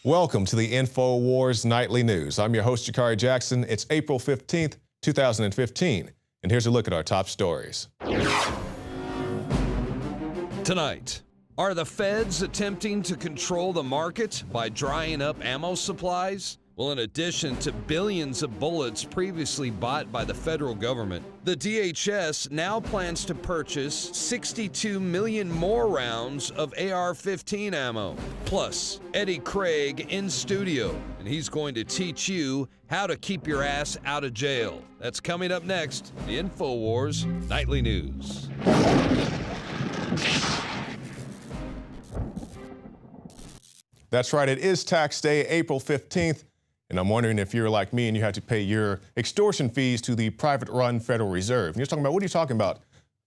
Welcome to the INFOWARS Nightly News. I'm your host, Jakari Jackson. It's April 15th, 2015, and here's a look at our top stories. Tonight, are the feds attempting to control the market by drying up ammo supplies? Well, in addition to billions of bullets previously bought by the federal government, the DHS now plans to purchase 62 million more rounds of AR-15 ammo. Plus, Eddie Craig in studio, and he's going to teach you how to keep your ass out of jail. That's coming up next, the INFOWARS Nightly News. That's right, it is tax day, April 15th. And I'm wondering if you're like me and you had to pay your extortion fees to the private-run Federal Reserve. And you're talking about, what are you talking about?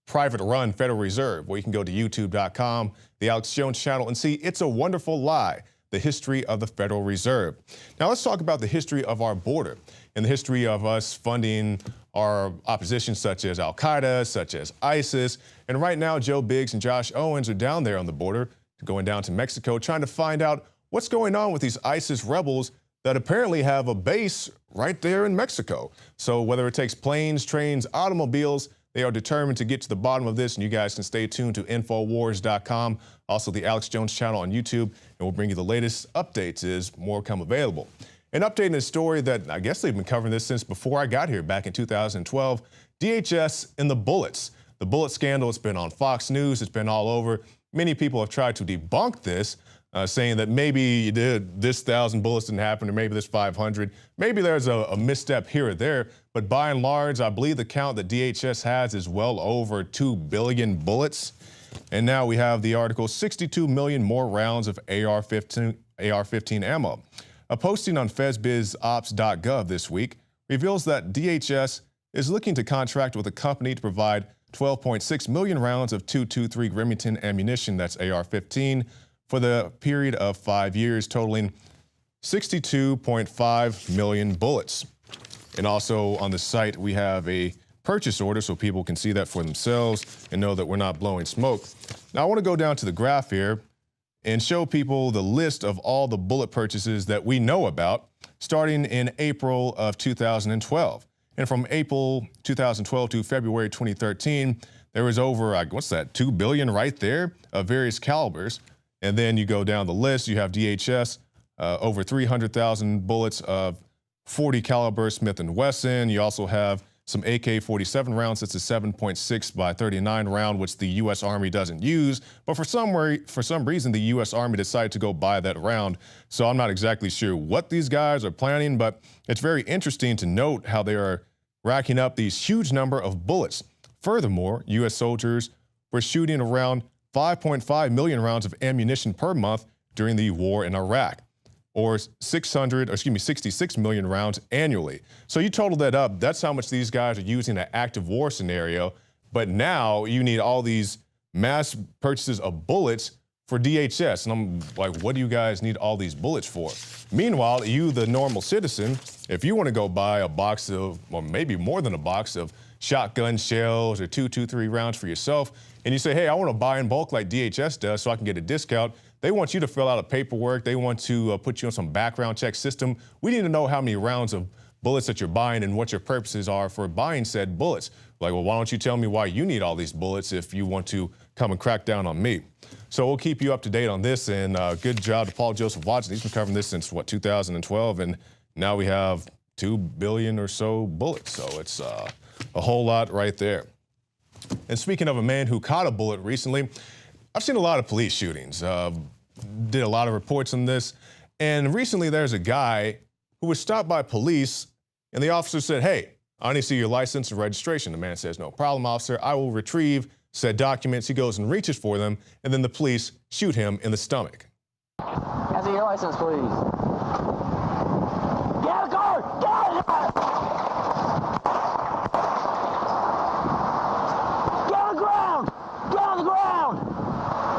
Private-run Federal Reserve. Well, you can go to youtube.com, the Alex Jones channel, and see It's a Wonderful Lie, the history of the Federal Reserve. Now let's talk about the history of our border and the history of us funding our opposition, such as Al-Qaeda, such as ISIS. And right now, Joe Biggs and Josh Owens are down there on the border, going down to Mexico, trying to find out what's going on with these ISIS rebels that apparently have a base right there in Mexico. So whether it takes planes, trains, automobiles, they are determined to get to the bottom of this, and you guys can stay tuned to INFOWARS.com, also the Alex Jones channel on YouTube, and we'll bring you the latest updates as more come available. An update in a story that I guess they've been covering this since before I got here back in 2012, DHS and the bullets. The bullet scandal, it's been on Fox News, it's been all over. Many people have tried to debunk this, saying that maybe this 1,000 bullets didn't happen, or maybe this 500. Maybe there's a misstep here or there, but by and large, I believe the count that DHS has is well over 2 billion bullets. And now we have the article, 62 million more rounds of AR-15 ammo. A posting on fezbizops.gov this week reveals that DHS is looking to contract with a company to provide 12.6 million rounds of .223 Remington ammunition, that's AR-15, for the period of 5 years, totaling 62.5 million bullets. And also on the site, we have a purchase order so people can see that for themselves and know that we're not blowing smoke. Now I want to go down to the graph here and show people the list of all the bullet purchases that we know about, starting in April of 2012. And from April 2012 to February 2013, there was over, what's that, 2 billion right there of various calibers. And then you go down the list, you have DHS, over 300,000 bullets of 40 caliber Smith & Wesson. You also have some AK-47 rounds. It's a 7.6 by 39 round, which the U.S. Army doesn't use. But for some reason, the U.S. Army decided to go buy that round. So I'm not exactly sure what these guys are planning, but it's very interesting to note how they are racking up these huge number of bullets. Furthermore, U.S. soldiers were shooting around 5.5 million rounds of ammunition per month during the war in Iraq, or 66 million rounds annually. So you total that up, that's how much these guys are using in an active war scenario. But now you need all these mass purchases of bullets for DHS. And I'm like, what do you guys need all these bullets for? Meanwhile, you, the normal citizen, if you want to go buy a box of, or maybe more than a box of shotgun shells or .223 rounds for yourself, and you say, hey, I want to buy in bulk like DHS does so I can get a discount, they want you to fill out a paperwork. They want to put you on some background check system. We need to know how many rounds of bullets that you're buying and what your purposes are for buying said bullets. Like, well, why don't you tell me why you need all these bullets if you want to come and crack down on me? So we'll keep you up to date on this, and good job to Paul Joseph Watson. He's been covering this since, 2012, and now we have 2 billion or so bullets. So it's a whole lot right there. And speaking of a man who caught a bullet recently, I've seen a lot of police shootings, did a lot of reports on this, and recently there's a guy who was stopped by police, and the officer said, hey, I need to see your license and registration. The man says, no problem, officer. I will retrieve said documents. He goes and reaches for them, and then the police shoot him in the stomach. Can I see your license, please? Get out of the car! Get out of the car! Get on the ground! Get on the ground!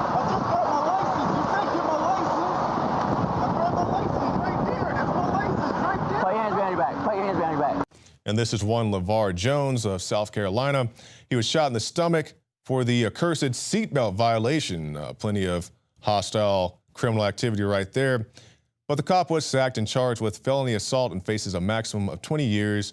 I just got my license. You think you're my license? I grabbed my license right there. That's my license right there. Put your hands behind your back. Put your hands behind your back. And this is one LeVar Jones of South Carolina. He was shot in the stomach for the accursed seatbelt violation. Plenty of hostile criminal activity right there. But the cop was sacked and charged with felony assault and faces a maximum of 20 years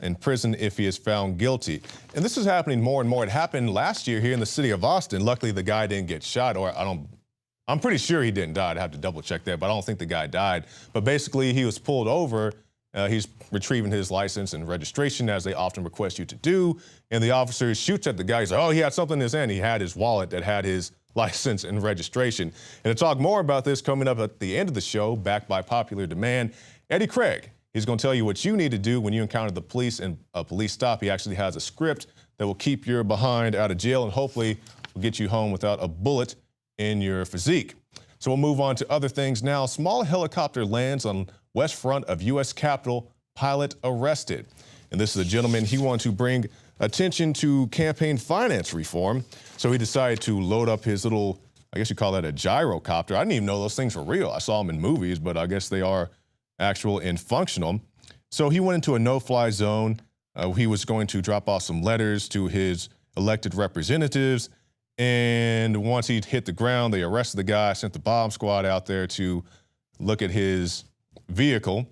in prison if he is found guilty. And this is happening more and more. It happened last year here in the city of Austin. Luckily, the guy didn't get shot, or I'm pretty sure he didn't die. I'd have to double check that, but I don't think the guy died. But basically, he was pulled over. He's retrieving his license and registration, as they often request you to do. And the officer shoots at the guy. He's like, oh, he had something in his hand. He had his wallet that had his license and registration. And to talk more about this, coming up at the end of the show, backed by popular demand, Eddie Craig. He's going to tell you what you need to do when you encounter the police in a police stop. He actually has a script that will keep your behind out of jail and hopefully will get you home without a bullet in your physique. So we'll move on to other things now. Small helicopter lands on west front of U.S. Capitol, pilot arrested. And this is a gentleman, he wanted to bring attention to campaign finance reform. So he decided to load up his little, I guess you call that a gyrocopter. I didn't even know those things were real. I saw them in movies, but I guess they are actual and functional. So he went into a no-fly zone. He was going to drop off some letters to his elected representatives. And once he hit the ground, they arrested the guy, sent the bomb squad out there to look at his vehicle.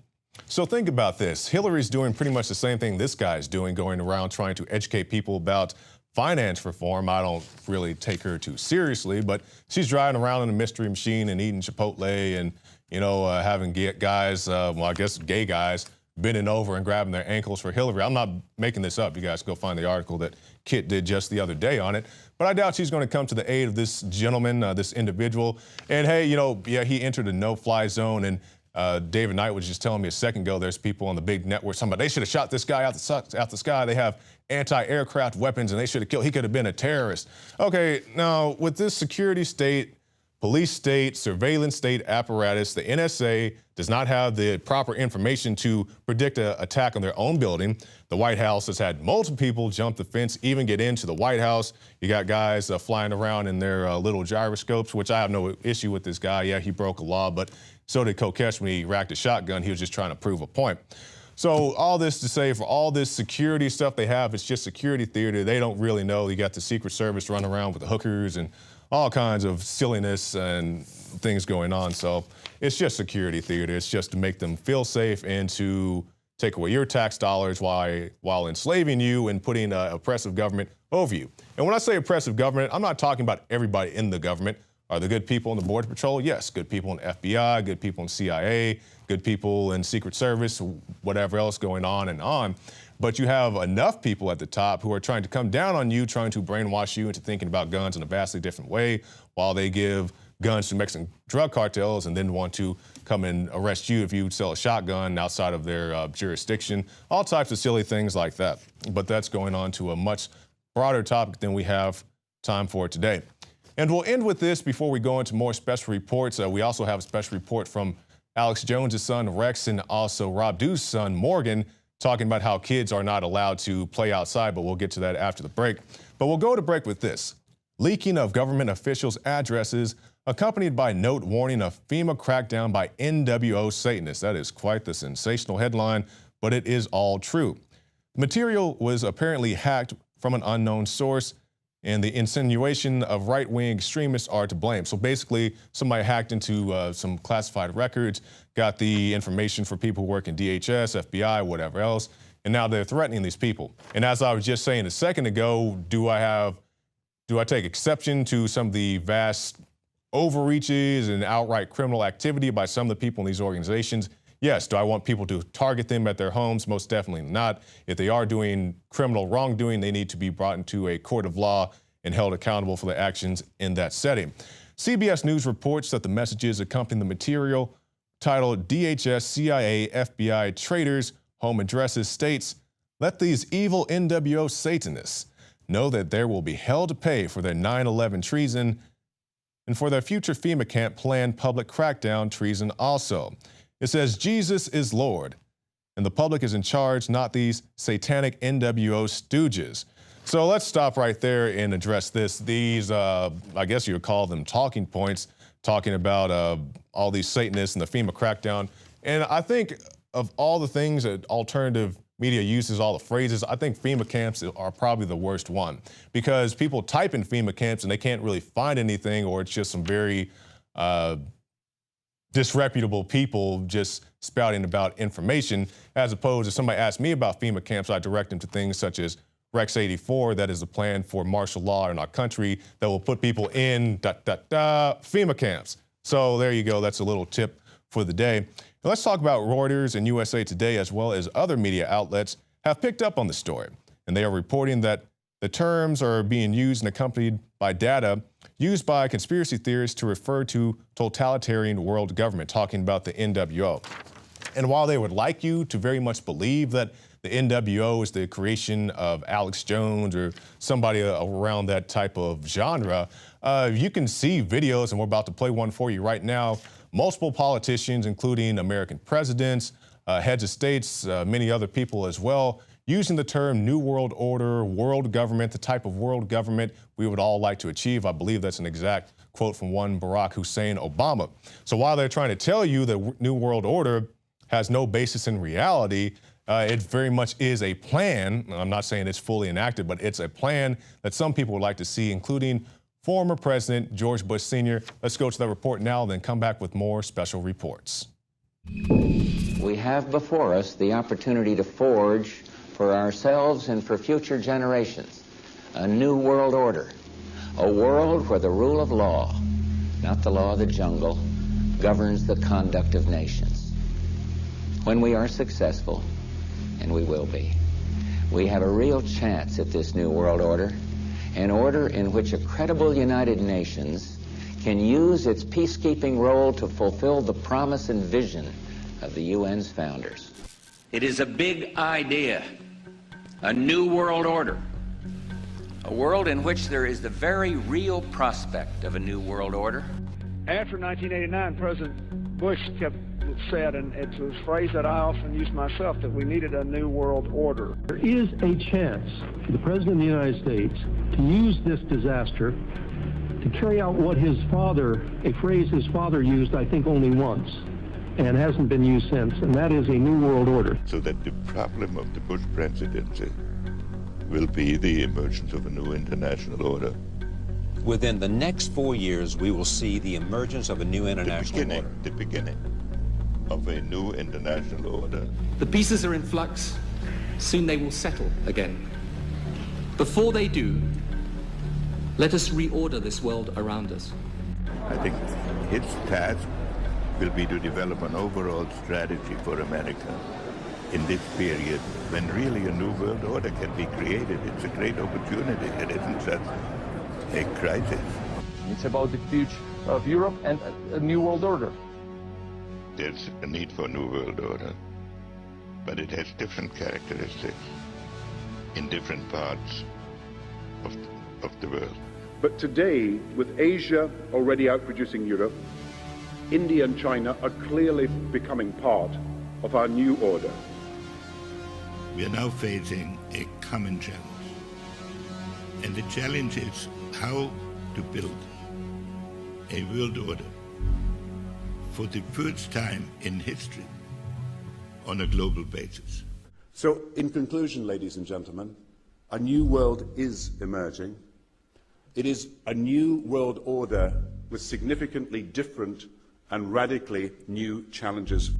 So think about this. Hillary's doing pretty much the same thing this guy's doing, going around trying to educate people about finance reform. I don't really take her too seriously, but she's driving around in a mystery machine and eating Chipotle and, you know, having guys, well, I guess gay guys, bending over and grabbing their ankles for Hillary. I'm not making this up. You guys go find the article that Kit did just the other day on it. But I doubt she's going to come to the aid of this gentleman, this individual. And hey, you know, yeah, he entered a no-fly zone. And David Knight was just telling me a second ago, there's people on the big network, somebody, they should have shot this guy out the sky. They have anti-aircraft weapons and they should have killed, he could have been a terrorist. Okay, now with this security state, police state, surveillance state apparatus, the NSA does not have the proper information to predict an attack on their own building. The White House has had multiple people jump the fence, even get into the White House. You got guys flying around in their little gyroscopes, which I have no issue with this guy. Yeah, he broke a law, but so did Kokesh when he racked a shotgun. He was just trying to prove a point. So all this to say, for all this security stuff they have, it's just security theater. They don't really know. You got the Secret Service running around with the hookers and all kinds of silliness and things going on. So it's just security theater. It's just to make them feel safe and to take away your tax dollars while enslaving you and putting an oppressive government over you. And when I say oppressive government, I'm not talking about everybody in the government. Are there good people in the Border Patrol? Yes. Good people in the FBI, good people in CIA, good people in Secret Service, whatever else going on and on. But you have enough people at the top who are trying to come down on you, trying to brainwash you into thinking about guns in a vastly different way, while they give guns to Mexican drug cartels and then want to come and arrest you if you sell a shotgun outside of their jurisdiction. All types of silly things like that. But that's going on to a much broader topic than we have time for today. And we'll end with this before we go into more special reports. We also have a special report from Alex Jones' son, Rex, and also Rob Dew's son, Morgan, talking about how kids are not allowed to play outside, but we'll get to that after the break. But we'll go to break with this. Leaking of government officials' addresses, accompanied by note warning of FEMA crackdown by NWO Satanists. That is quite the sensational headline, but it is all true. The material was apparently hacked from an unknown source, and the insinuation of right-wing extremists are to blame. So basically, somebody hacked into some classified records, got the information for people who work in DHS, FBI, whatever else, and now they're threatening these people. And as I was just saying a second ago, do I take exception to some of the vast overreaches and outright criminal activity by some of the people in these organizations? Yes. Do I want people to target them at their homes? Most definitely not. If they are doing criminal wrongdoing, they need to be brought into a court of law and held accountable for their actions in that setting. CBS News reports that the messages accompanying the material, titled DHS, CIA, FBI traitors, home addresses, states, "Let these evil NWO Satanists know that they will be held to pay for their 9/11 treason and for their future FEMA camp planned public crackdown treason also." It says, "Jesus is Lord, and the public is in charge, not these satanic NWO stooges." So let's stop right there and address this. These, I guess you would call them talking points, talking about all these Satanists and the FEMA crackdown. And I think of all the things that alternative media uses, all the phrases, I think FEMA camps are probably the worst one, because people type in FEMA camps and they can't really find anything, or it's just some very disreputable people just spouting about information, as opposed to somebody asks me about FEMA camps, I direct them to things such as Rex 84, that is a plan for martial law in our country that will put people in FEMA camps. So there you go, that's a little tip for the day. And let's talk about Reuters and USA Today, as well as other media outlets, have picked up on the story. And they are reporting that the terms are being used and accompanied by data used by conspiracy theorists to refer to totalitarian world government, talking about the NWO. And while they would like you to very much believe that the NWO is the creation of Alex Jones or somebody around that type of genre, you can see videos, and we're about to play one for you right now. Multiple politicians, including American presidents, heads of states, many other people as well, using the term New World Order, world government, the type of world government we would all like to achieve. I believe that's an exact quote from one Barack Hussein Obama. So while they're trying to tell you that New World Order has no basis in reality, it very much is a plan. I'm not saying it's fully enacted, but it's a plan that some people would like to see, including former President George Bush Sr. Let's go to that report now, then come back with more special reports. We have before us the opportunity to forge for ourselves and for future generations a new world order, a world where the rule of law, not the law of the jungle, governs the conduct of nations. When we are successful, and we will be, we have a real chance at this new world order, an order in which a credible United Nations can use its peacekeeping role to fulfill the promise and vision of the UN's founders. It is a big idea, a new world order, a world in which there is the very real prospect of a new world order. After 1989, President Bush said, and it's a phrase that I often use myself, that we needed a new world order. There is a chance for the President of the United States to use this disaster to carry out what his father, a phrase his father used, I think, only once, and hasn't been used since, and that is a new world order. So that the problem of the Bush presidency will be the emergence of a new international order. Within the next 4 years, we will see the emergence of a new international order. The beginning of a new international order. The pieces are in flux. Soon they will settle again. Before they do, let us reorder this world around us. I think his task will be to develop an overall strategy for America in this period when really a new world order can be created. It's a great opportunity. It isn't just a crisis. It's about the future of Europe and a new world order. There's a need for a new world order, but it has different characteristics in different parts of the world. But today, with Asia already outproducing Europe, India and China are clearly becoming part of our new order. We are now facing a common challenge. And the challenge is how to build a world order for the first time in history on a global basis. So, in conclusion, ladies and gentlemen, a new world is emerging. It is a new world order with significantly different and radically new challenges.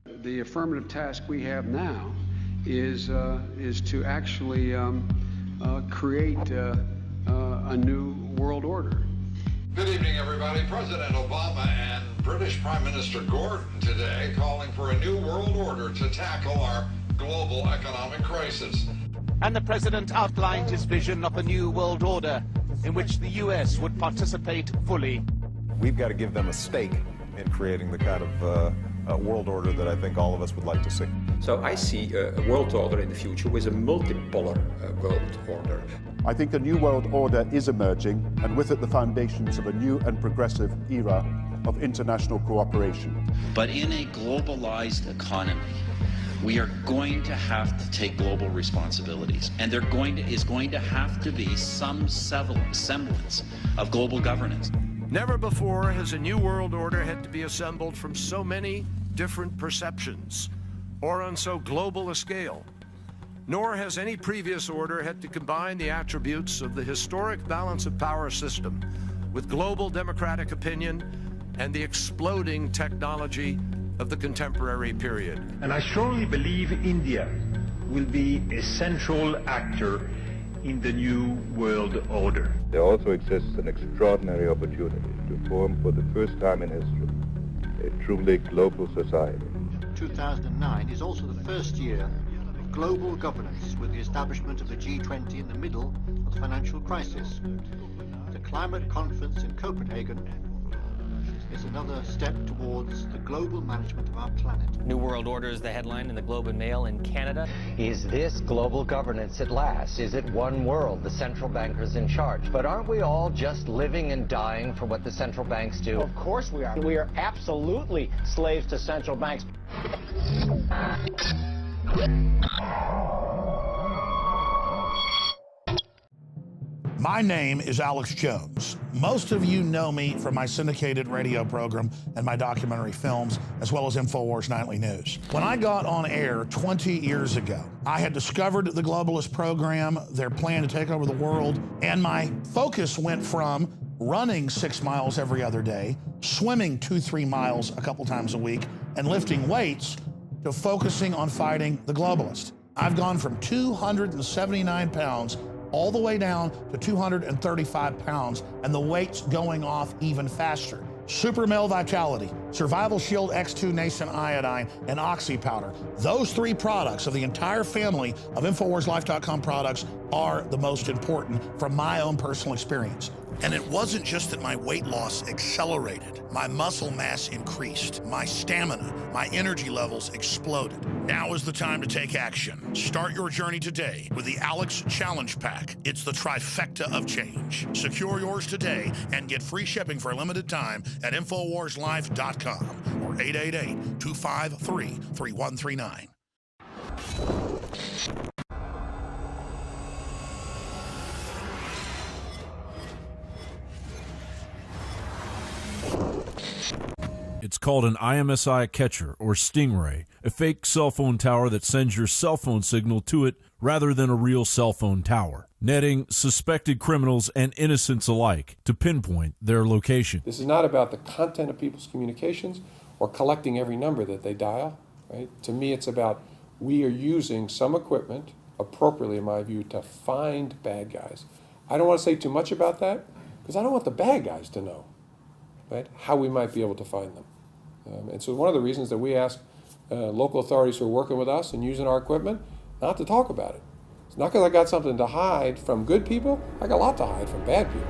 The affirmative task we have now is to actually create a new world order. Good evening, everybody. President Obama and British Prime Minister Gordon today calling for a new world order to tackle our global economic crisis. And the president outlined his vision of a new world order in which the U.S. would participate fully. We've got to give them a stake in creating the kind of world order that I think all of us would like to see. So I see a world order in the future with a multipolar world order. I think a new world order is emerging, and with it the foundations of a new and progressive era of international cooperation. But in a globalized economy, we are going to have to take global responsibilities, and there is going to have to be some semblance of global governance. Never before has a new world order had to be assembled from so many different perceptions or on so global a scale. Nor has any previous order had to combine the attributes of the historic balance of power system with global democratic opinion and the exploding technology of the contemporary period. And I strongly believe India will be a central actor in the new world order. There also exists an extraordinary opportunity to form for the first time in history a truly global society. 2009 is also the first year of global governance with the establishment of the G20 in the middle of the financial crisis. The climate conference in Copenhagen is another step towards the global management of our planet. New World Order is the headline in the Globe and Mail in Canada. Is this global governance at last? Is it one world, the central bankers in charge? But aren't we all just living and dying for what the central banks do? Of course we are. We are absolutely slaves to central banks. My name is Alex Jones. Most of you know me from my syndicated radio program and my documentary films, as well as INFOWARS Nightly News. When I got on air 20 years ago, I had discovered the globalist program, their plan to take over the world, and my focus went from running 6 miles every other day, swimming 2-3 miles a couple times a week, and lifting weights, to focusing on fighting the globalists. I've gone from 279 pounds all the way down to 235 pounds, and the weight's going off even faster. Super Male Vitality, Survival Shield X2 Nascent Iodine, and Oxy Powder. Those 3 products of the entire family of InfoWarsLife.com products are the most important from my own personal experience. And it wasn't just that my weight loss accelerated. My muscle mass increased. My stamina, my energy levels exploded. Now is the time to take action. Start your journey today with the Alex Challenge Pack. It's the trifecta of change. Secure yours today and get free shipping for a limited time at InfoWarsLife.com or 888-253-3139. It's called an IMSI catcher, or Stingray, a fake cell phone tower that sends your cell phone signal to it rather than a real cell phone tower, netting suspected criminals and innocents alike to pinpoint their location. This is not about the content of people's communications or collecting every number that they dial, right? To me, it's about we are using some equipment, appropriately in my view, to find bad guys. I don't want to say too much about that because I don't want the bad guys to know, right, how we might be able to find them. And so one of the reasons that we ask local authorities who are working with us and using our equipment not to talk about it. It's not because I got something to hide from good people. I got a lot to hide from bad people.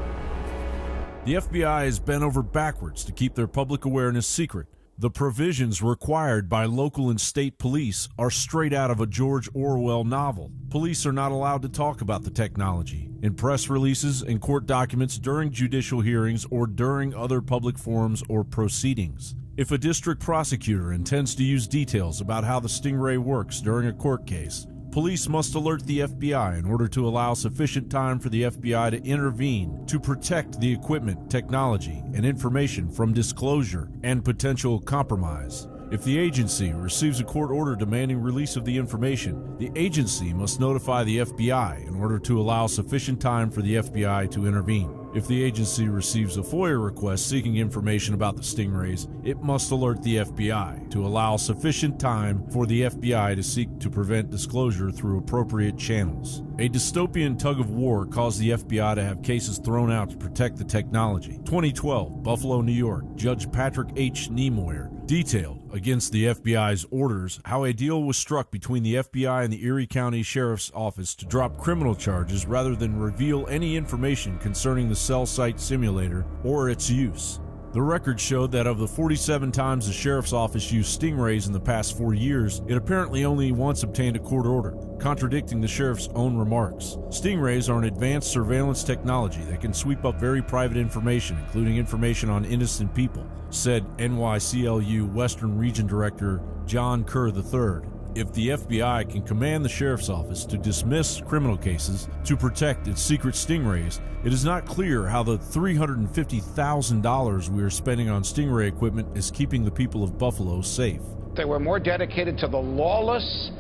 The FBI has bent over backwards to keep their public awareness secret. The provisions required by local and state police are straight out of a George Orwell novel. Police are not allowed to talk about the technology in press releases and court documents during judicial hearings or during other public forums or proceedings. If a district prosecutor intends to use details about how the Stingray works during a court case, police must alert the FBI in order to allow sufficient time for the FBI to intervene to protect the equipment, technology, and information from disclosure and potential compromise. If the agency receives a court order demanding release of the information, the agency must notify the FBI in order to allow sufficient time for the FBI to intervene. If the agency receives a FOIA request seeking information about the Stingrays, it must alert the FBI to allow sufficient time for the FBI to seek to prevent disclosure through appropriate channels. A dystopian tug of war caused the FBI to have cases thrown out to protect the technology. 2012, Buffalo, New York, Judge Patrick H. Niemoyer detailed against the FBI's orders how a deal was struck between the FBI and the Erie County Sheriff's Office to drop criminal charges rather than reveal any information concerning the cell site simulator or its use. The record showed that of the 47 times the Sheriff's Office used Stingrays in the past 4 years, it apparently only once obtained a court order, contradicting the Sheriff's own remarks. Stingrays are an advanced surveillance technology that can sweep up very private information, including information on innocent people, said NYCLU Western Region Director John Kerr III. If the FBI can command the Sheriff's Office to dismiss criminal cases to protect its secret Stingrays, it is not clear how the $350,000 we are spending on Stingray equipment is keeping the people of Buffalo safe. They were more dedicated to the lawless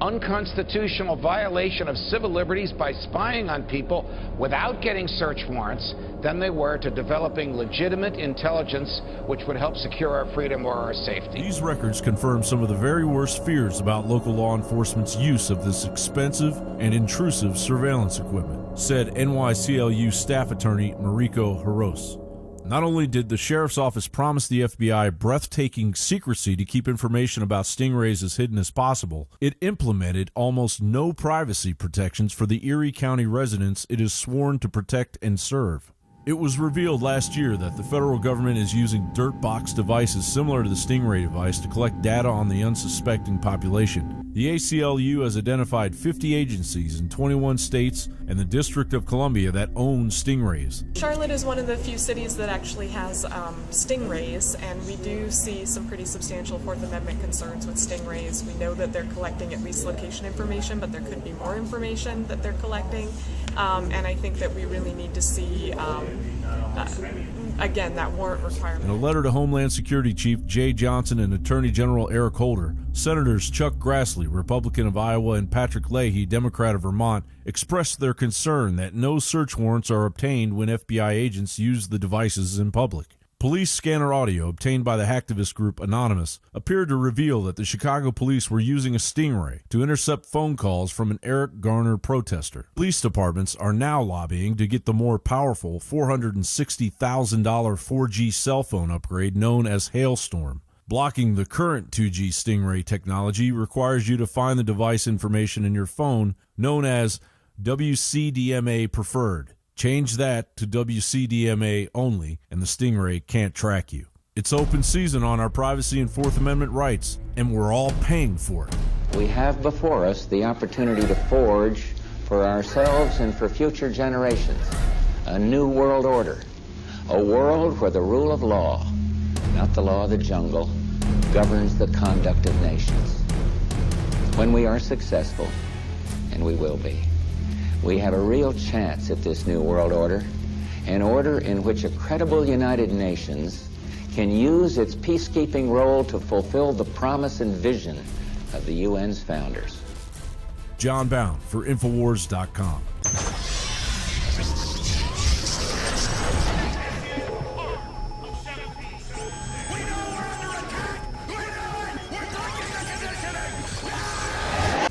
unconstitutional violation of civil liberties by spying on people without getting search warrants than they were to developing legitimate intelligence which would help secure our freedom or our safety. These records confirm some of the very worst fears about local law enforcement's use of this expensive and intrusive surveillance equipment, said NYCLU staff attorney Mariko Haros. Not only did the sheriff's office promise the FBI breathtaking secrecy to keep information about stingrays as hidden as possible, it implemented almost no privacy protections for the Erie County residents it is sworn to protect and serve. It was revealed last year that the federal government is using dirt box devices similar to the Stingray device to collect data on the unsuspecting population. The ACLU has identified 50 agencies in 21 states and the District of Columbia that own stingrays. Charlotte is one of the few cities that actually has stingrays, and we do see some pretty substantial Fourth Amendment concerns with stingrays. We know that they're collecting at least location information, but there could be more information that they're collecting, and I think that we really need to see again, that warrant requirement. In a letter to Homeland Security Chief Jay Johnson and Attorney General Eric Holder, Senators Chuck Grassley, Republican of Iowa, and Patrick Leahy, Democrat of Vermont, expressed their concern that no search warrants are obtained when FBI agents use the devices in public. Police scanner audio obtained by the hacktivist group Anonymous appeared to reveal that the Chicago police were using a stingray to intercept phone calls from an Eric Garner protester. Police departments are now lobbying to get the more powerful $460,000 4G cell phone upgrade known as Hailstorm. Blocking the current 2G Stingray technology requires you to find the device information in your phone known as WCDMA Preferred. Change that to WCDMA only, and the Stingray can't track you. It's open season on our privacy and Fourth Amendment rights, and we're all paying for it. We have before us the opportunity to forge for ourselves and for future generations a new world order, a world where the rule of law, not the law of the jungle, governs the conduct of nations. When we are successful, and we will be, we have a real chance at this new world order, an order in which a credible United Nations can use its peacekeeping role to fulfill the promise and vision of the UN's founders. John Bound for INFOWARS.com.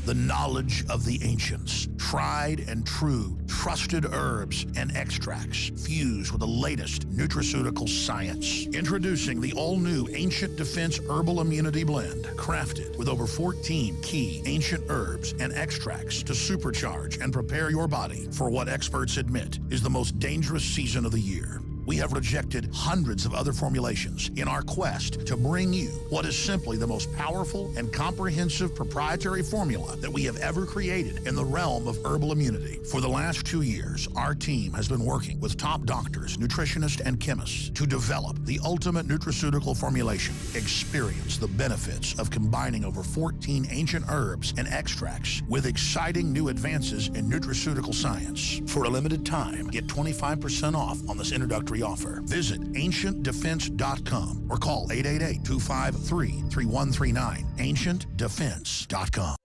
The knowledge of the ancients, tried and true, trusted herbs and extracts fused with the latest nutraceutical science. Introducing the all-new Ancient Defense Herbal Immunity Blend, crafted with over 14 key ancient herbs and extracts to supercharge and prepare your body for what experts admit is the most dangerous season of the year. We have rejected hundreds of other formulations in our quest to bring you what is simply the most powerful and comprehensive proprietary formula that we have ever created in the realm of herbal immunity. For the last 2 years, our team has been working with top doctors, nutritionists, and chemists to develop the ultimate nutraceutical formulation. Experience the benefits of combining over 14 ancient herbs and extracts with exciting new advances in nutraceutical science. For a limited time, get 25% off on this introductory offer. Visit ancientdefense.com or call 888-253-3139. ancientdefense.com.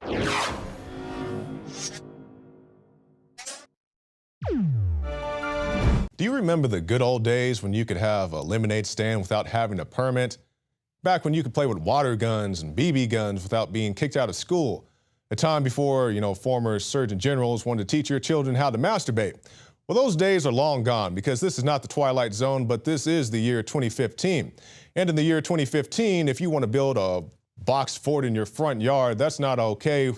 Do you remember the good old days when you could have a lemonade stand without having a permit? Back when you could play with water guns and BB guns without being kicked out of school. A time before, former surgeon generals wanted to teach your children how to masturbate. Well, those days are long gone because this is not the Twilight Zone, but this is the year 2015. And in the year 2015, if you want to build a box fort in your front yard, that's not okay.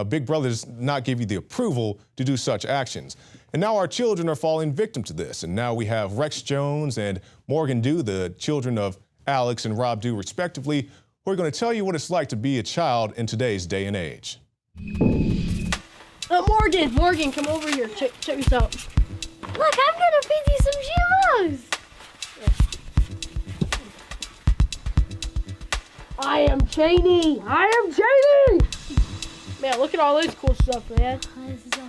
Big Brother does not give you the approval to do such actions. And now our children are falling victim to this. And now we have Rex Jones and Morgan Dew, the children of Alex and Rob Dew, respectively, who are going to tell you what it's like to be a child in today's day and age. Morgan, come over here. Check this out. Look, I'm gonna feed you some GMOs. I am Cheney. Man, look at all this cool stuff, man.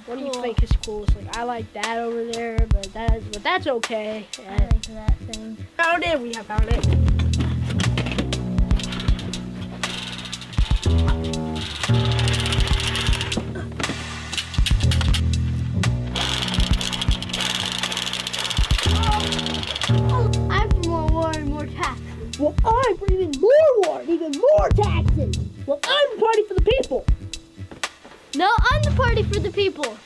What do you think is cool? It's like, I like that over there, but that's okay. I like that thing. Found it. We have found it. and more taxes. Well, I'm the party for the people. No, I'm the party for the people.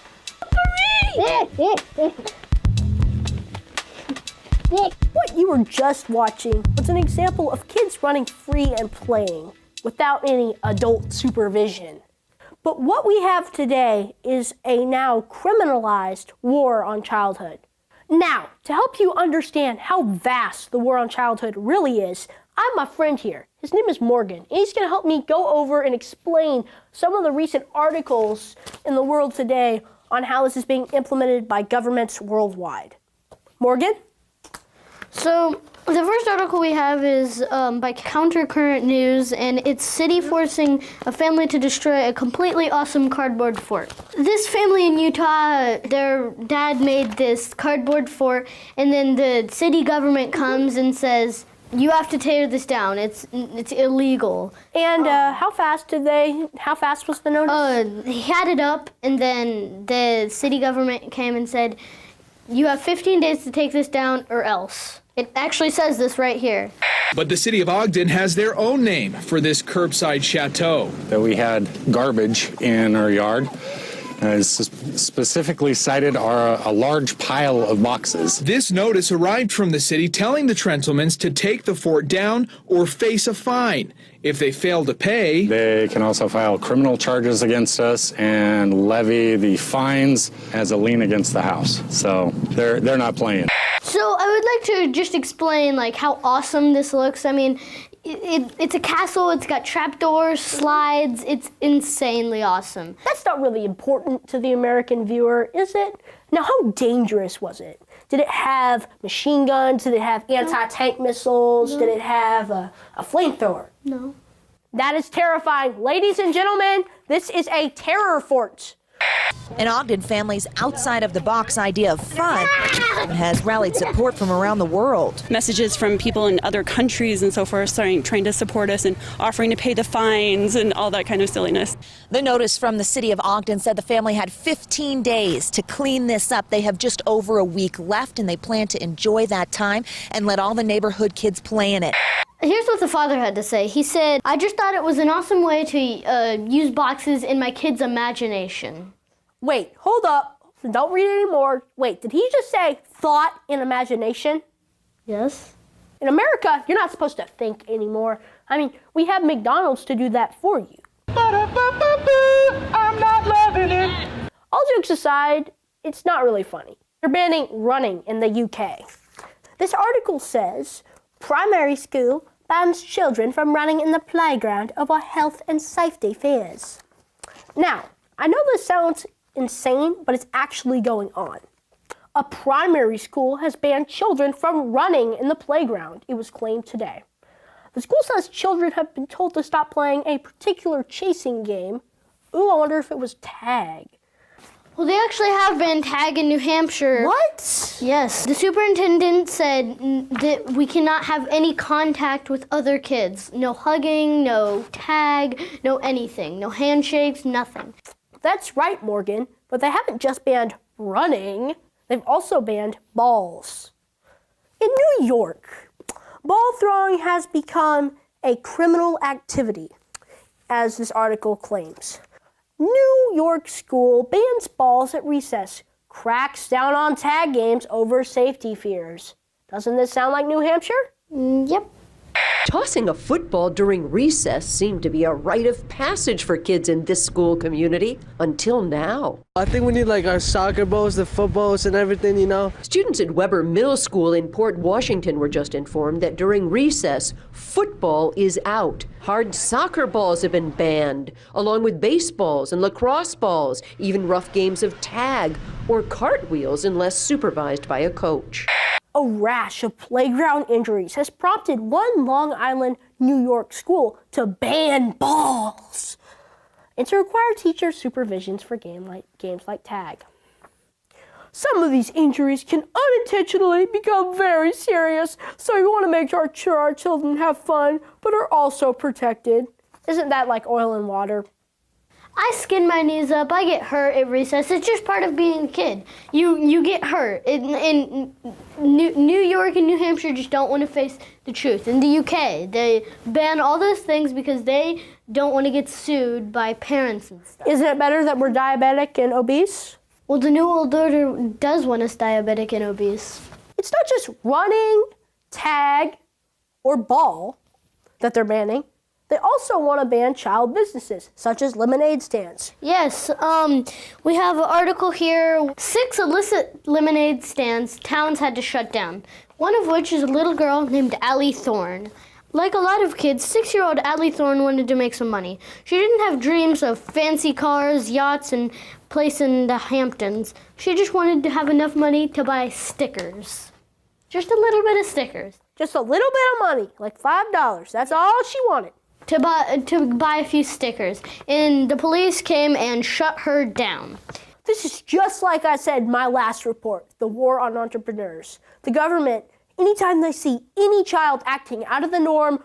What you were just watching was an example of kids running free and playing without any adult supervision. But what we have today is a now criminalized war on childhood. Now, to help you understand how vast the war on childhood really is, I have my friend here. His name is Morgan, and he's going to help me go over and explain some of the recent articles in the world today on how this is being implemented by governments worldwide. Morgan? So, the first article we have is by Counter Current News, and it's city forcing a family to destroy a completely awesome cardboard fort. This family in Utah, their dad made this cardboard fort, and then the city government comes and says, you have to tear this down. It's illegal. And how fast was the notice? He had it up, and then the city government came and said, you have 15 days to take this down or else. It actually says this right here. But the city of Ogden has their own name for this curbside chateau. That we had garbage in our yard. Specifically cited are a large pile of boxes. This notice arrived from the city telling the Trentlemans to take the fort down or face a fine. If they fail to pay, they can also file criminal charges against us and levy the fines as a lien against the house. So they're not playing. So I would like to just explain like how awesome this looks. I mean, it's a castle, it's got trapdoors, slides, it's insanely awesome. That's not really important to the American viewer, is it? Now, how dangerous was it? Did it have machine guns? Did it have anti-tank missiles? No. Did it have a flamethrower? No. That is terrifying. Ladies and gentlemen, this is a terror fort. An Ogden family's outside-of-the-box idea of fun has rallied support from around the world. Messages from people in other countries and so forth trying to support us and offering to pay the fines and all that kind of silliness. The notice from the city of Ogden said the family had 15 days to clean this up. They have just over a week left, and they plan to enjoy that time and let all the neighborhood kids play in it. Here's what the father had to say. He said, I just thought it was an awesome way to use boxes in my kids' imagination. Wait, hold up. Don't read it anymore. Wait, did he just say thought and imagination? Yes. In America, you're not supposed to think anymore. I mean, we have McDonald's to do that for you. I'm not loving it. All jokes aside, it's not really funny. They're banning running in the UK. This article says, primary school bans children from running in the playground over health and safety fears. Now, I know this sounds insane, but it's actually going on. A primary school has banned children from running in the playground, it was claimed today. The school says children have been told to stop playing a particular chasing game. Ooh, I wonder if it was tag. Well, they actually have banned tag in New Hampshire. What? Yes. The superintendent said that we cannot have any contact with other kids. No hugging, no tag, no anything. No handshakes, nothing. That's right, Morgan, but they haven't just banned running, they've also banned balls. In New York, ball throwing has become a criminal activity, as this article claims. New York school bans balls at recess, cracks down on tag games over safety fears. Doesn't this sound like New Hampshire? Yep. Tossing a football during recess seemed to be a rite of passage for kids in this school community until now. I think we need like our soccer balls, the footballs and everything, you know. Students at Weber Middle School in Port Washington were just informed that during recess, football is out. Hard soccer balls have been banned, along with baseballs and lacrosse balls, even rough games of tag or cartwheels unless supervised by a coach. A rash of playground injuries has prompted one Long Island, New York school to ban balls and to require teacher supervisions for games like tag. Some of these injuries can unintentionally become very serious, so we want to make sure our children have fun, but are also protected. Isn't that like oil and water? I skin my knees up. I get hurt at recess. It's just part of being a kid. You get hurt. In New York and New Hampshire just don't want to face the truth. In the UK, they ban all those things because they don't want to get sued by parents and stuff. Isn't it better that we're diabetic and obese? Well, the New World Order does want us diabetic and obese. It's not just running, tag, or ball that they're banning. They also want to ban child businesses, such as lemonade stands. Yes, we have an article here. 6 illicit lemonade stands towns had to shut down, one of which is a little girl named Allie Thorne. Like a lot of kids, 6-year-old Allie Thorne wanted to make some money. She didn't have dreams of fancy cars, yachts, and place in the Hamptons. She just wanted to have enough money to buy stickers. Just a little bit of stickers. Just a little bit of money, like $5. That's all she wanted. To buy a few stickers. And the police came and shut her down. This is just like I said in my last report, the war on entrepreneurs. The government, anytime they see any child acting out of the norm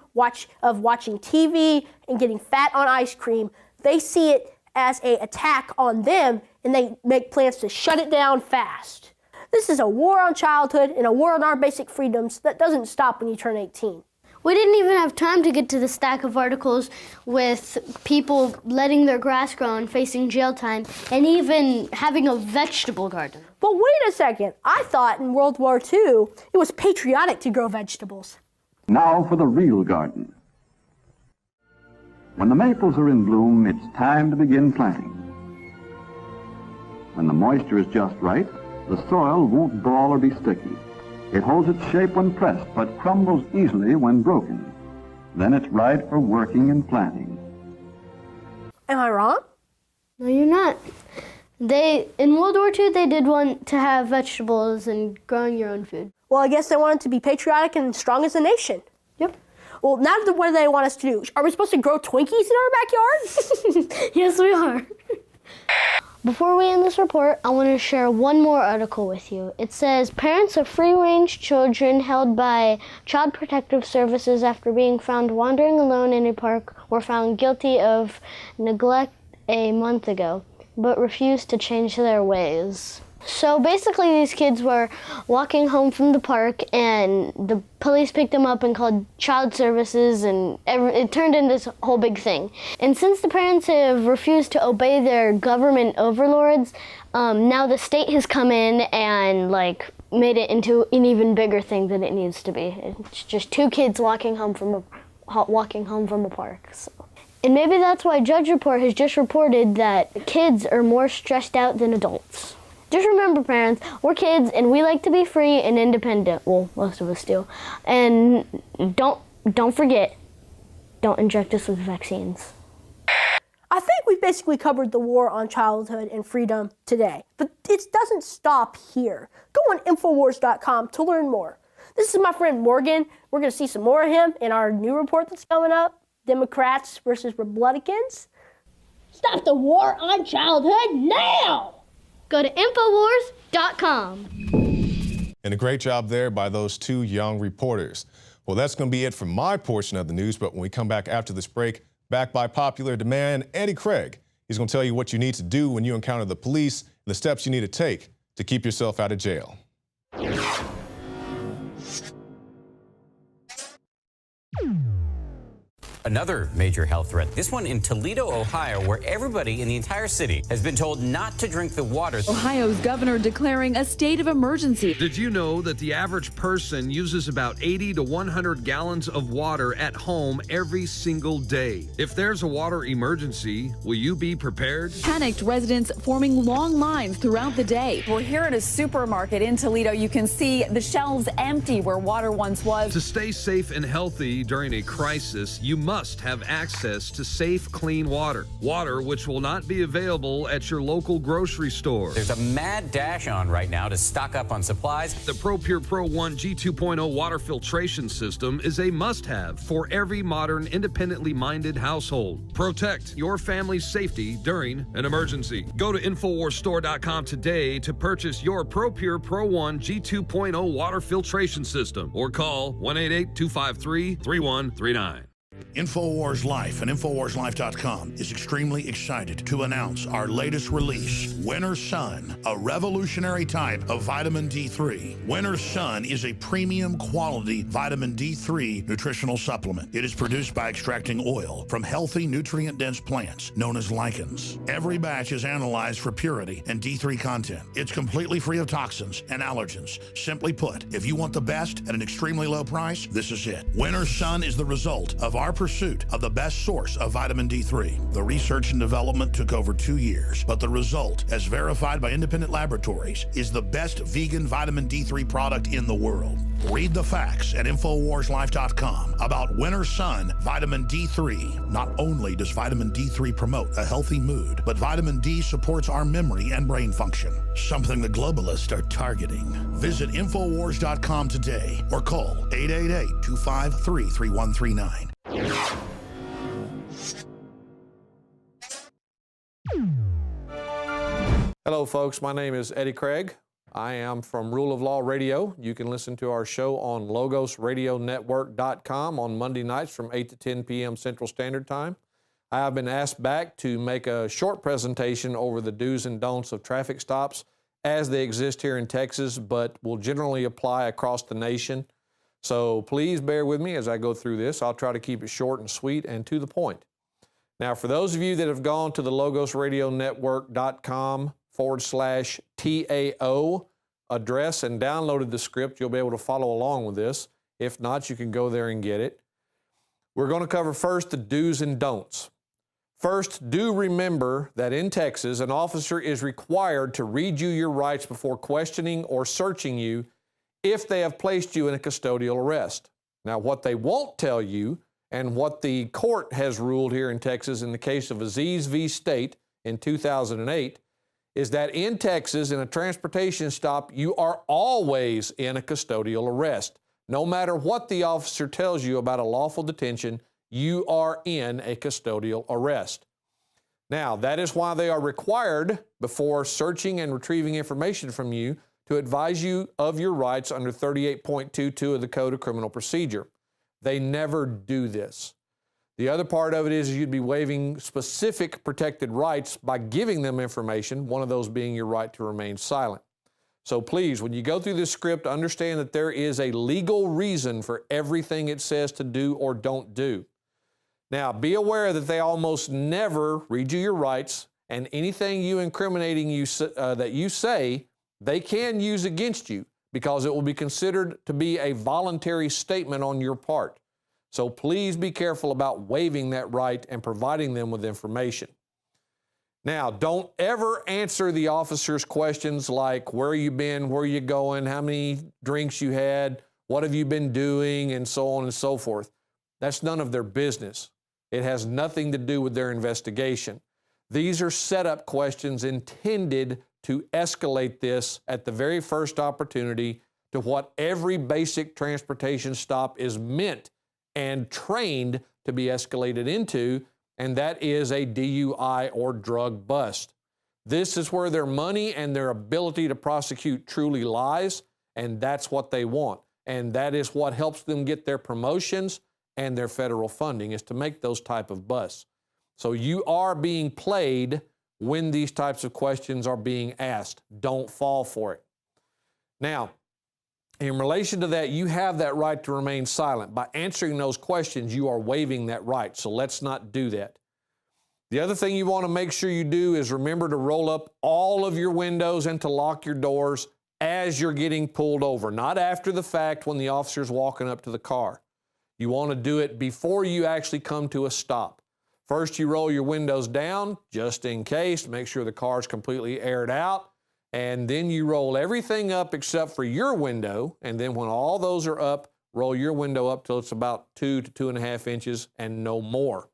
of watching TV and getting fat on ice cream, they see it as an attack on them, and they make plans to shut it down fast. This is a war on childhood and a war on our basic freedoms that doesn't stop when you turn 18. We didn't even have time to get to the stack of articles with people letting their grass grow and facing jail time, and even having a vegetable garden. But wait a second. I thought in World War II it was patriotic to grow vegetables. Now for the real garden. When the maples are in bloom, it's time to begin planting. When the moisture is just right, the soil won't brawl or be sticky. It holds its shape when pressed, but crumbles easily when broken. Then it's right for working and planting. Am I wrong? No, you're not. In World War II, they did want to have vegetables and growing your own food. Well, I guess they wanted to be patriotic and strong as a nation. Yep. Well, now what do they want us to do? Are we supposed to grow Twinkies in our backyard? Yes, we are. Before we end this report, I want to share one more article with you. It says, parents of free-range children held by Child Protective Services after being found wandering alone in a park were found guilty of neglect a month ago, but refused to change their ways. So basically these kids were walking home from the park and the police picked them up and called child services, and it turned into this whole big thing. And since the parents have refused to obey their government overlords, now the state has come in and made it into an even bigger thing than it needs to be. It's just 2 kids walking home from a park. So. And maybe that's why Judge Report has just reported that kids are more stressed out than adults. Just remember, parents, we're kids and we like to be free and independent. Well, most of us do. And don't forget, don't inject us with vaccines. I think we've basically covered the war on childhood and freedom today. But it doesn't stop here. Go on INFOWARS.com to learn more. This is my friend Morgan. We're going to see some more of him in our new report that's coming up, Democrats versus Republicans. Stop the war on childhood now! Go to INFOWARS.com. And a great job there by those 2 young reporters. Well, that's going to be it for my portion of the news, but when we come back after this break, back by popular demand, Eddie Craig. He's going to tell you what you need to do when you encounter the police and the steps you need to take to keep yourself out of jail. Another major health threat, this one in Toledo, Ohio, where everybody in the entire city has been told not to drink the water. Ohio's governor declaring a state of emergency. Did you know that the average person uses about 80 to 100 gallons of water at home every single day? If there's a water emergency, will you be prepared? Panicked residents forming long lines throughout the day. We're here at a supermarket in Toledo. You can see the shelves empty where water once was. To stay safe and healthy during a crisis, you must have access to safe, clean water. Water which will not be available at your local grocery store. There's a mad dash on right now to stock up on supplies. The ProPure Pro 1 G2.0 water filtration system is a must-have for every modern, independently minded household. Protect your family's safety during an emergency. Go to InfoWarsStore.com today to purchase your ProPure Pro 1 G2.0 water filtration system or call 1-888-253-3139. INFOWARS Life and InfoWarsLife.com is extremely excited to announce our latest release, Winter Sun, a revolutionary type of vitamin D3. Winter Sun is a premium quality vitamin D3 nutritional supplement. It is produced by extracting oil from healthy, nutrient-dense plants known as lichens. Every batch is analyzed for purity and D3 content. It's completely free of toxins and allergens. Simply put, if you want the best at an extremely low price, this is it. Winter Sun is the result of our pursuit of the best source of vitamin D3. The research and development took over 2 years, but the result, as verified by independent laboratories, is the best vegan vitamin D3 product in the world. Read the facts at InfoWarsLife.com about Winter Sun Vitamin D3. Not only does vitamin D3 promote a healthy mood, but vitamin D supports our memory and brain function, something the globalists are targeting. Visit InfoWars.com today or call 888-253-3139. Hello, folks. My name is Eddie Craig. I am from Rule of Law Radio. You can listen to our show on LogosRadioNetwork.com on Monday nights from 8 to 10 p.m. Central Standard Time. I have been asked back to make a short presentation over the do's and don'ts of traffic stops as they exist here in Texas, but will generally apply across the nation. So please bear with me as I go through this. I'll try to keep it short and sweet and to the point. Now, for those of you that have gone to the LogosRadioNetwork.com/TAO address and downloaded the script, you'll be able to follow along with this. If not, you can go there and get it. We're going to cover first the do's and don'ts. First, do remember that in Texas, an officer is required to read you your rights before questioning or searching you if they have placed you in a custodial arrest. Now, what they won't tell you, and what the court has ruled here in Texas in the case of Aziz v. State in 2008, is that in Texas, in a transportation stop, you are always in a custodial arrest. No matter what the officer tells you about a lawful detention, you are in a custodial arrest. Now, that is why they are required, before searching and retrieving information from you, to advise you of your rights under 38.22 of the Code of Criminal Procedure. They never do this. The other part of it is you'd be waiving specific protected rights by giving them information, one of those being your right to remain silent. So please, when you go through this script, understand that there is a legal reason for everything it says to do or don't do. Now, be aware that they almost never read you your rights, and anything incriminating you that you say, they can use against you because it will be considered to be a voluntary statement on your part. So please be careful about waiving that right and providing them with information. Now, don't ever answer the officer's questions like, where you been, where you going, how many drinks you had, what have you been doing, and so on and so forth. That's none of their business. It has nothing to do with their investigation. These are setup questions intended to escalate this at the very first opportunity to what every basic transportation stop is meant and trained to be escalated into, and that is a DUI or drug bust. This is where their money and their ability to prosecute truly lies, and that's what they want. And that is what helps them get their promotions and their federal funding, is to make those type of busts. So you are being played when these types of questions are being asked. Don't fall for it. Now, in relation to that, you have that right to remain silent. By answering those questions, you are waiving that right, so let's not do that. The other thing you want to make sure you do is remember to roll up all of your windows and to lock your doors as you're getting pulled over, not after the fact when the officer's walking up to the car. You want to do it before you actually come to a stop. First, you roll your windows down just in case, make sure the car's completely aired out, and then you roll everything up except for your window, and then when all those are up, roll your window up till it's about 2 to 2.5 inches and no more.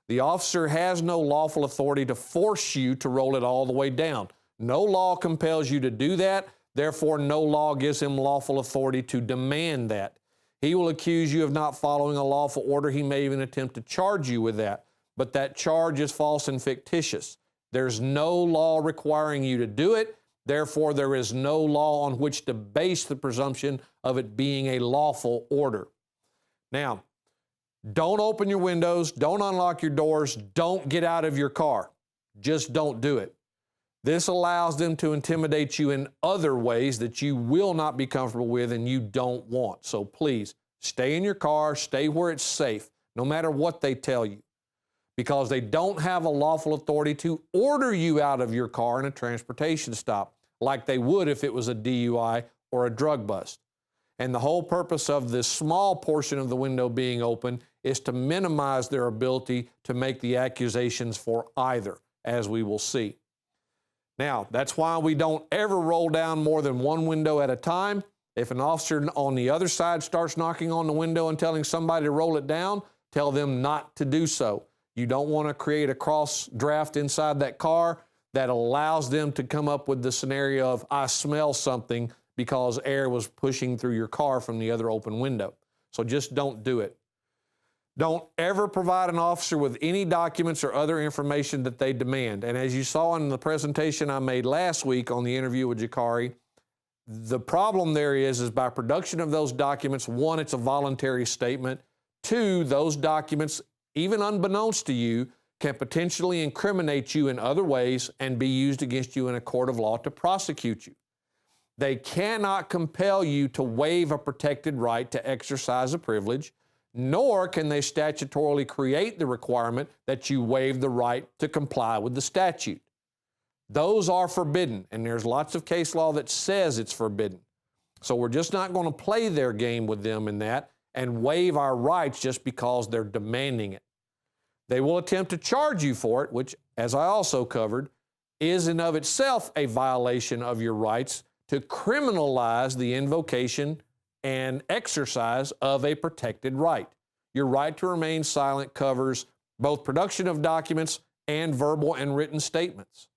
The officer has no lawful authority to force you to roll it all the way down. No law compels you to do that, therefore no law gives him lawful authority to demand that. He will accuse you of not following a lawful order. He may even attempt to charge you with that. But that charge is false and fictitious. There's no law requiring you to do it. Therefore, there is no law on which to base the presumption of it being a lawful order. Now, Don't open your windows, don't unlock your doors, don't get out of your car. Just don't do it. This allows them to intimidate you in other ways that you will not be comfortable with and you don't want. So please, stay in your car, stay where it's safe, no matter what they tell you, because they don't have a lawful authority to order you out of your car in a transportation stop like they would if it was a DUI or a drug bust. And the whole purpose of this small portion of the window being open is to minimize their ability to make the accusations for either, as we will see. Now, that's why we don't ever roll down more than one window at a time. If an officer on the other side starts knocking on the window and telling somebody to roll it down, tell them not to do so. You don't want to create a cross draft inside that car that allows them to come up with the scenario of, I smell something, because air was pushing through your car from the other open window. So just don't do it. Don't ever provide an officer with any documents or other information that they demand. And as you saw in the presentation I made last week on the interview with Jakari, the problem there is by production of those documents, one, it's a voluntary statement. Two, those documents, even unbeknownst to you, can potentially incriminate you in other ways and be used against you in a court of law to prosecute you. They cannot compel you to waive a protected right to exercise a privilege, nor can they statutorily create the requirement that you waive the right to comply with the statute. Those are forbidden, and there's lots of case law that says it's forbidden. So we're just not going to play their game with them in that and waive our rights just because they're demanding it. They will attempt to charge you for it, which, as I also covered, is in of itself a violation of your rights to criminalize the invocation and exercise of a protected right. Your right to remain silent covers both production of documents and verbal and written statements.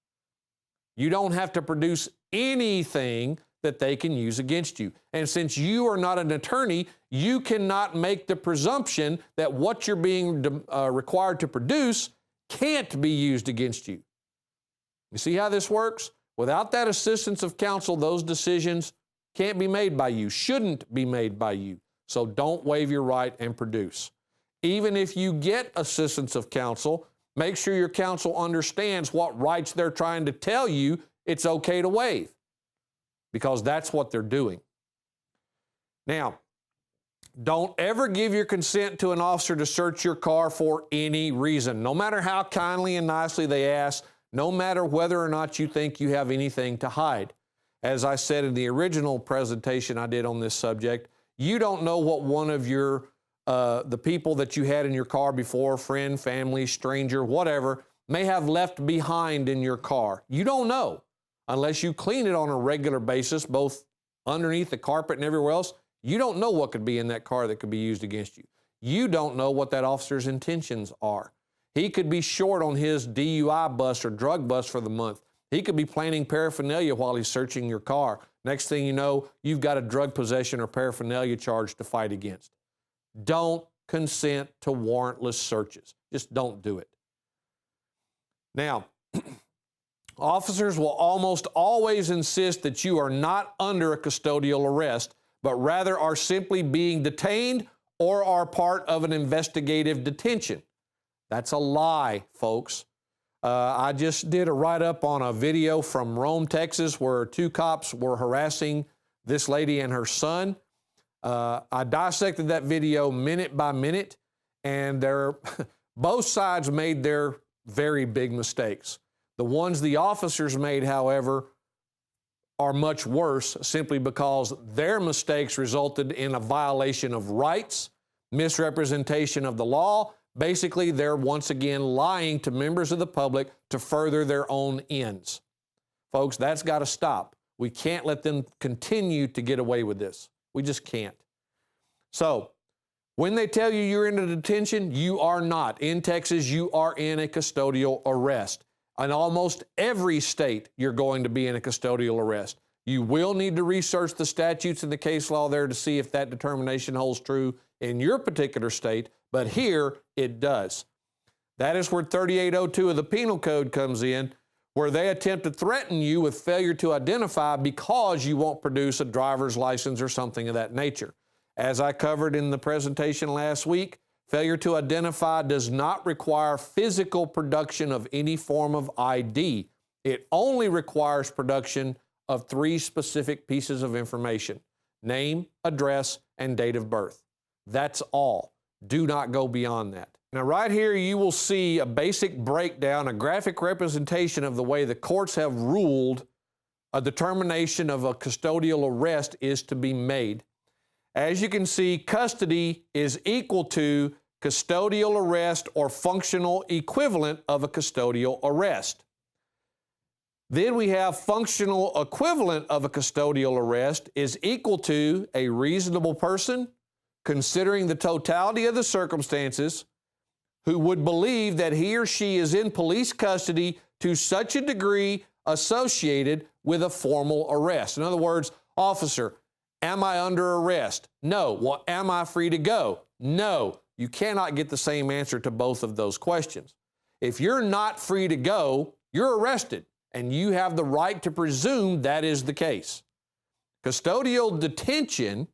You don't have to produce anything that they can use against you. And since you are not an attorney, you cannot make the presumption that what you're being required to produce can't be used against you. You see how this works? Without that assistance of counsel, those decisions can't be made by you, shouldn't be made by you. So don't waive your right and produce. Even if you get assistance of counsel, make sure your counsel understands what rights they're trying to tell you it's okay to waive, because that's what they're doing. Now, don't ever give your consent to an officer to search your car for any reason, no matter how kindly and nicely they ask, no matter whether or not you think you have anything to hide. As I said in the original presentation I did on this subject, you don't know what one of your the people that you had in your car before, friend, family, stranger, whatever, may have left behind in your car. You don't know unless you clean it on a regular basis, both underneath the carpet and everywhere else. You don't know what could be in that car that could be used against you. You don't know what that officer's intentions are. He could be short on his DUI bust or drug bust for the month. He could be planning paraphernalia while he's searching your car. Next thing you know, you've got a drug possession or paraphernalia charge to fight against. Don't consent to warrantless searches. Just don't do it. Now, officers will almost always insist that you are not under a custodial arrest, but rather are simply being detained or are part of an investigative detention. That's a lie, folks. I just did a write-up on a video from Rome, Texas, where two cops were harassing this lady and her son. I dissected that video minute by minute, and both sides made their very big mistakes. The ones the officers made, however, are much worse simply because their mistakes resulted in a violation of rights, misrepresentation of the law. Basically, they're once again lying to members of the public to further their own ends. Folks, that's got to stop. We can't let them continue to get away with this. We just can't. So, when they tell you you're in a detention, you are not. In Texas, you are in a custodial arrest. In almost every state, you're going to be in a custodial arrest. You will need to research the statutes and the case law there to see if that determination holds true in your particular state, but here it does. That is where 3802 of the Penal Code comes in, where they attempt to threaten you with failure to identify because you won't produce a driver's license or something of that nature. As I covered in the presentation last week, Failure to identify does not require physical production of any form of ID. It only requires production of 3 specific pieces of information: name, address, and date of birth. That's all. Do not go beyond that. Now, right here, you will see a basic breakdown, a graphic representation of the way the courts have ruled a determination of a custodial arrest is to be made. As you can see, custody is equal to custodial arrest or functional equivalent of a custodial arrest. Then we have functional equivalent of a custodial arrest is equal to a reasonable person, considering the totality of the circumstances, who would believe that he or she is in police custody to such a degree associated with a formal arrest. In other words, officer, am I under arrest? No. Well, am I free to go? No. You cannot get the same answer to both of those questions. If you're not free to go, you're arrested, and you have the right to presume that is the case. Custodial detention,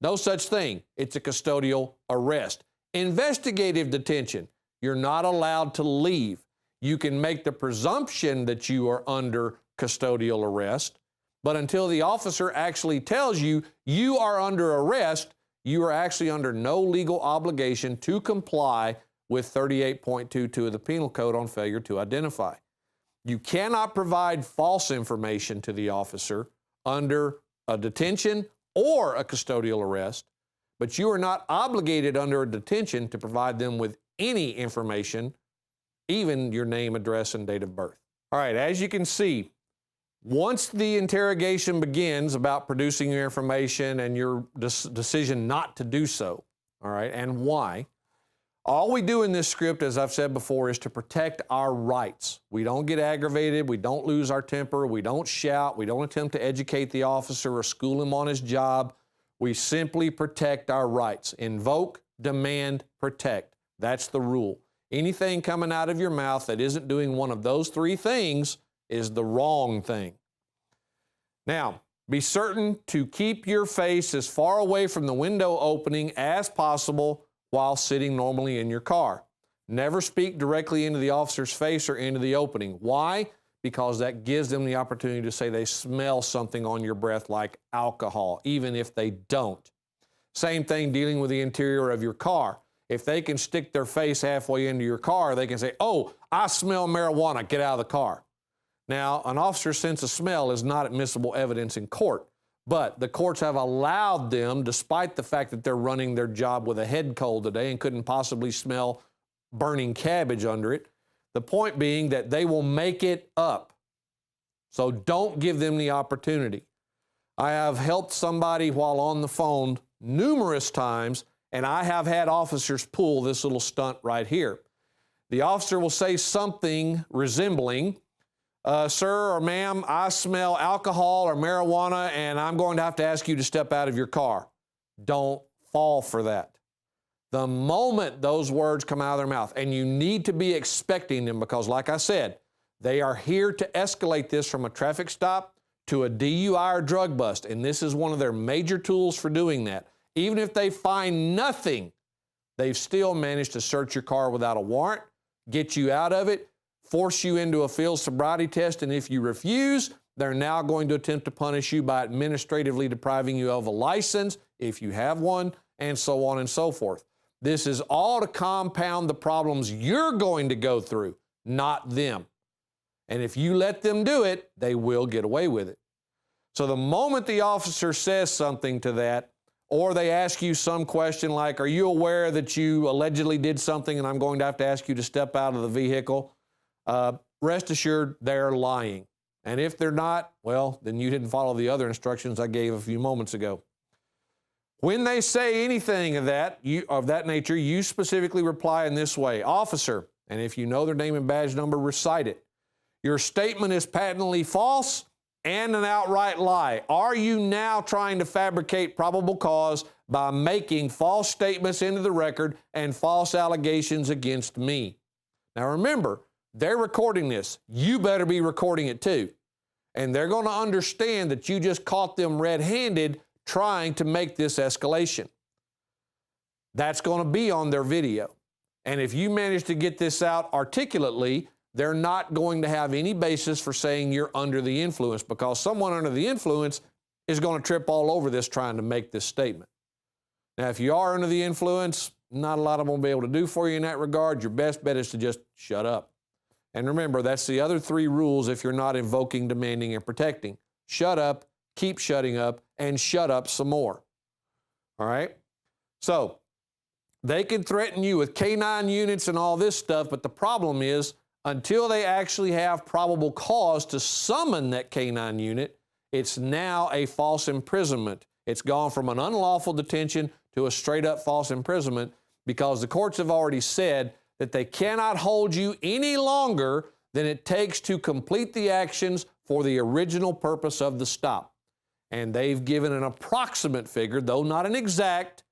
no such thing. It's a custodial arrest. Investigative detention, you're not allowed to leave. You can make the presumption that you are under custodial arrest, but until the officer actually tells you you are under arrest, you are actually under no legal obligation to comply with 38.22 of the Penal Code on failure to identify. You cannot provide false information to the officer under a detention or a custodial arrest, but you are not obligated under a detention to provide them with any information, even your name, address, and date of birth. All right, as you can see, once the interrogation begins about producing your information and your decision not to do so, all right, and why, all we do in this script, as I've said before, is to protect our rights. We don't get aggravated, we don't lose our temper, we don't shout, we don't attempt to educate the officer or school him on his job. We simply protect our rights. Invoke, demand, protect. That's the rule. Anything coming out of your mouth that isn't doing one of those 3 things is the wrong thing. Now, be certain to keep your face as far away from the window opening as possible while sitting normally in your car. Never speak directly into the officer's face or into the opening. Why? Because that gives them the opportunity to say they smell something on your breath like alcohol, even if they don't. Same thing dealing with the interior of your car. If they can stick their face halfway into your car, they can say, "Oh, I smell marijuana, get out of the car." Now, an officer's sense of smell is not admissible evidence in court, but the courts have allowed them, despite the fact that they're running their job with a head cold today and couldn't possibly smell burning cabbage under it, the point being that they will make it up. So don't give them the opportunity. I have helped somebody while on the phone numerous times, and I have had officers pull this little stunt right here. The officer will say something resembling, "Sir or ma'am, I smell alcohol or marijuana, and I'm going to have to ask you to step out of your car." Don't fall for that. The moment those words come out of their mouth, and you need to be expecting them because, like I said, they are here to escalate this from a traffic stop to a DUI or drug bust, and this is one of their major tools for doing that. Even if they find nothing, they've still managed to search your car without a warrant, get you out of it, force you into a field sobriety test, and if you refuse, they're now going to attempt to punish you by administratively depriving you of a license, if you have one, and so on and so forth. This is all to compound the problems you're going to go through, not them. And if you let them do it, they will get away with it. So the moment the officer says something to that, or they ask you some question like, "Are you aware that you allegedly did something and I'm going to have to ask you to step out of the vehicle?" Rest assured they're lying. And if they're not, well, then you didn't follow the other instructions I gave a few moments ago. When they say anything of that nature, you specifically reply in this way: "Officer," and if you know their name and badge number, recite it. "Your statement is patently false and an outright lie. Are you now trying to fabricate probable cause by making false statements into the record and false allegations against me?" Now remember, they're recording this. You better be recording it too. And they're going to understand that you just caught them red-handed trying to make this escalation. That's going to be on their video. And if you manage to get this out articulately, they're not going to have any basis for saying you're under the influence, because someone under the influence is going to trip all over this trying to make this statement. Now, if you are under the influence, not a lot of them will be able to do for you in that regard. Your best bet is to just shut up. And remember, that's the other 3 rules if you're not invoking, demanding, and protecting. Shut up, keep shutting up, and shut up some more. All right? So, they can threaten you with K-9 units and all this stuff, but the problem is, until they actually have probable cause to summon that K-9 unit, it's now a false imprisonment. It's gone from an unlawful detention to a straight-up false imprisonment, because the courts have already said that they cannot hold you any longer than it takes to complete the actions for the original purpose of the stop. And they've given an approximate figure, though not an exact,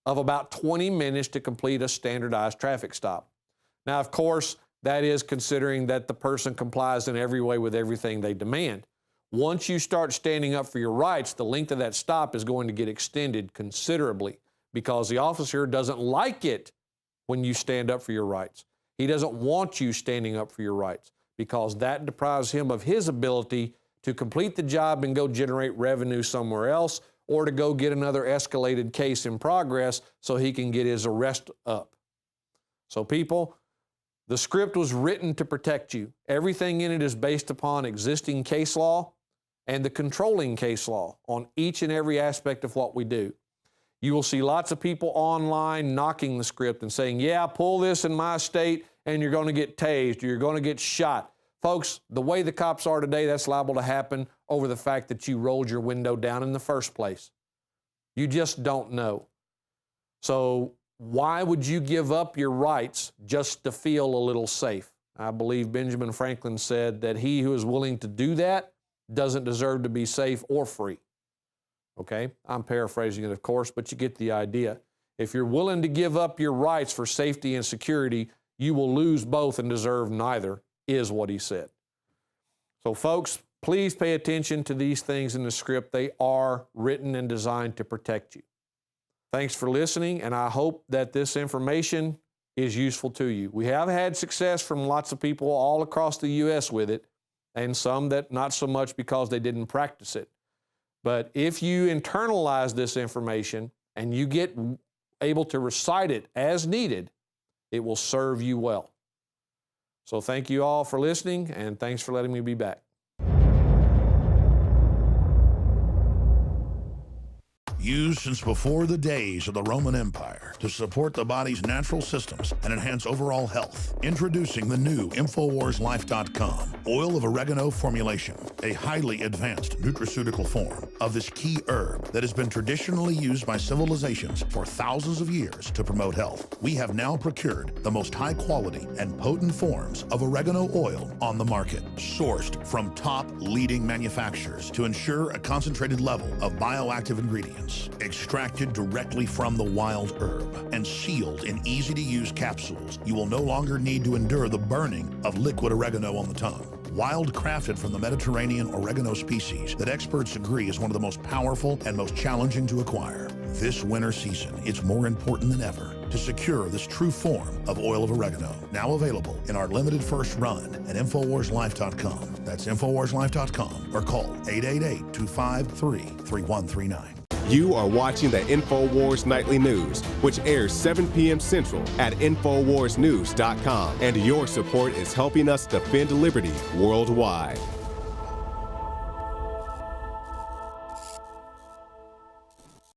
of about 20 minutes to complete a standardized traffic stop. Now, of course, that is considering that the person complies in every way with everything they demand. Once you start standing up for your rights, the length of that stop is going to get extended considerably, because the officer doesn't like it when you stand up for your rights. He doesn't want you standing up for your rights, because that deprives him of his ability to complete the job and go generate revenue somewhere else, or to go get another escalated case in progress so he can get his arrest up. So people, the script was written to protect you. Everything in it is based upon existing case law and the controlling case law on each and every aspect of what we do. You will see lots of people online knocking the script and saying, yeah, pull this in my state and you're going to get tased or you're going to get shot. Folks, the way the cops are today, that's liable to happen over the fact that you rolled your window down in the first place. You just don't know. So why would you give up your rights just to feel a little safe? I believe Benjamin Franklin said that he who is willing to do that doesn't deserve to be safe or free. Okay? I'm paraphrasing it, of course, but you get the idea. If you're willing to give up your rights for safety and security, you will lose both and deserve neither, is what he said. So folks, please pay attention to these things in the script. They are written and designed to protect you. Thanks for listening, and I hope that this information is useful to you. We have had success from lots of people all across the U.S. with it, and some that not so much because they didn't practice it. But if you internalize this information and you get able to recite it as needed, it will serve you well. So thank you all for listening, and thanks for letting me be back. Used since before the days of the Roman Empire to support the body's natural systems and enhance overall health. Introducing the new InfoWarsLife.com oil of oregano formulation, a highly advanced nutraceutical form of this key herb that has been traditionally used by civilizations for thousands of years to promote health. We have now procured the most high quality and potent forms of oregano oil on the market, sourced from top leading manufacturers to ensure a concentrated level of bioactive ingredients, extracted directly from the wild herb and sealed in easy-to-use capsules. You will no longer need to endure the burning of liquid oregano on the tongue. Wild crafted from the Mediterranean oregano species that experts agree is one of the most powerful and most challenging to acquire. This winter season, it's more important than ever to secure this true form of oil of oregano. Now available in our limited first run at InfoWarsLife.com. That's InfoWarsLife.com or call 888-253-3139. You are watching the InfoWars Nightly News, which airs 7 p.m. Central at InfoWarsNews.com. And your support is helping us defend liberty worldwide.